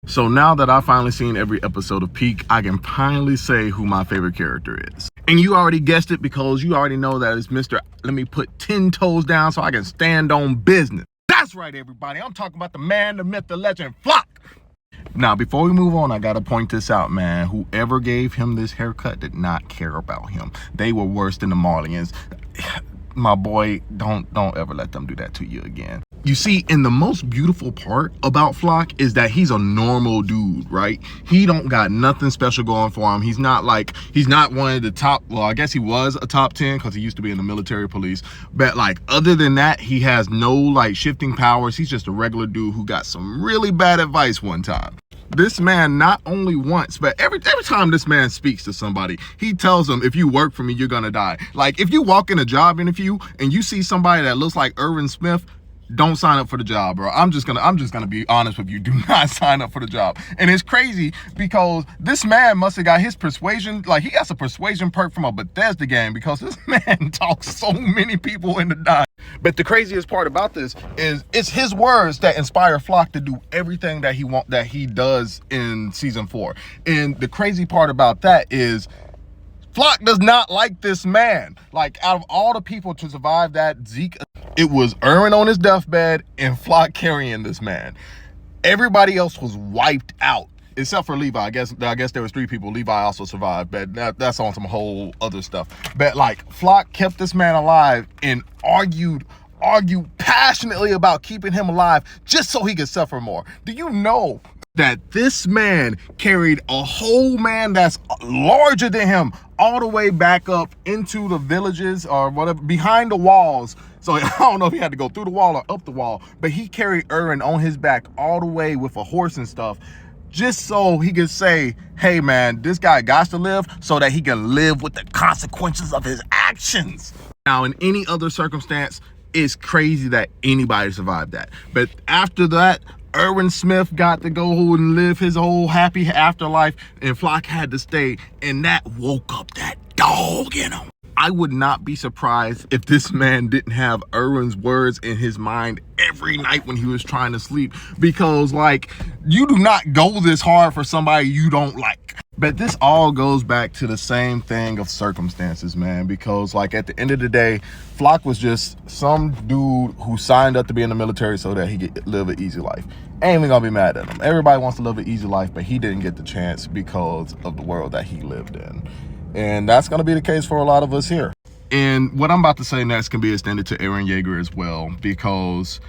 So now that I've finally seen every episode of Peak, I can finally say who my favorite character is. And you already guessed it because you already know that it's Mr. Let me put 10 toes down so I can stand on business. That's right, everybody. I'm talking about the man, the myth, the legend, Flock. Now, before we move on, I gotta point this out, man. Whoever gave him this haircut did not care about him. They were worse than the Marlians. My boy, don't ever let them do that to you again. You see, and the most beautiful part about Flock is that he's a normal dude, right? He don't got nothing special going for him. He's not one of the top, well, I guess he was a top 10 because he used to be in the military police. But like, other than that, he has no like shifting powers. He's just a regular dude who got some really bad advice one time. This man not only once, but every time this man speaks to somebody, he tells them, if you work for me, you're gonna die. Like, if you walk in a job interview and you see somebody that looks like Irvin Smith, don't sign up for the job, bro. I'm just gonna be honest with you. Do not sign up for the job. And it's crazy because this man must have got his persuasion, like he has a persuasion perk from a Bethesda game, because this man talks so many people into dying. But the craziest part about this is it's his words that inspire Flock to do everything that he does in season 4. And the crazy part about that is Flock does not like this man. Like, out of all the people to survive that Zeke, it was Erwin on his deathbed and Flock carrying this man. Everybody else was wiped out except for Levi. I guess there was 3 people. Levi also survived, but that's on some whole other stuff. But like, Flock kept this man alive and argued passionately about keeping him alive just so he could suffer more. Do you know that this man carried a whole man that's larger than him all the way back up into the villages or whatever, behind the walls? So I don't know if he had to go through the wall or up the wall, but he carried Erwin on his back all the way with a horse and stuff, just so he could say, hey man, this guy got to live so that he can live with the consequences of his actions. Now, in any other circumstance, it's crazy that anybody survived that. But after that, Erwin Smith got to go and live his whole happy afterlife, and Flock had to stay, and that woke up that dog in him. I would not be surprised if this man didn't have Erwin's words in his mind every night when he was trying to sleep, because like, you do not go this hard for somebody you don't like. But this all goes back to the same thing of circumstances, man, because like, at the end of the day, Flock was just some dude who signed up to be in the military so that he could live an easy life. Ain't even gonna be mad at him. Everybody wants to live an easy life, but he didn't get the chance because of the world that he lived in. And that's going to be the case for a lot of us here. And what I'm about to say next can be extended to Eren Yeager as well, because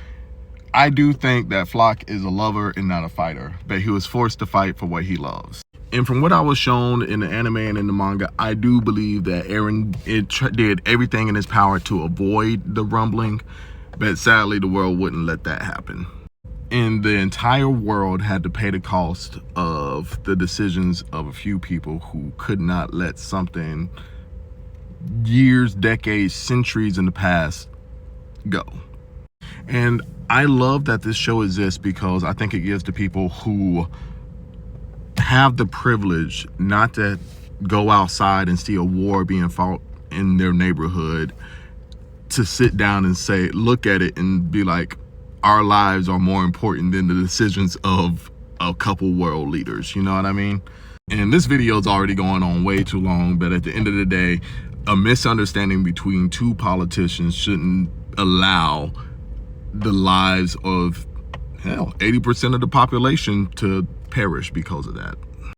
I do think that Flock is a lover and not a fighter, but he was forced to fight for what he loves. And from what I was shown in the anime and in the manga, I do believe that Eren did everything in his power to avoid the rumbling, but sadly the world wouldn't let that happen. And the entire world had to pay the cost of the decisions of a few people who could not let something years, decades, centuries in the past go. And I love that this show exists because I think it gives the people who have the privilege not to go outside and see a war being fought in their neighborhood to sit down and say, look at it and be like, our lives are more important than the decisions of a couple world leaders. You know what I mean? And this video is already going on way too long, but at the end of the day, a misunderstanding between 2 politicians shouldn't allow the lives of, hell, 80% of the population to perish because of that.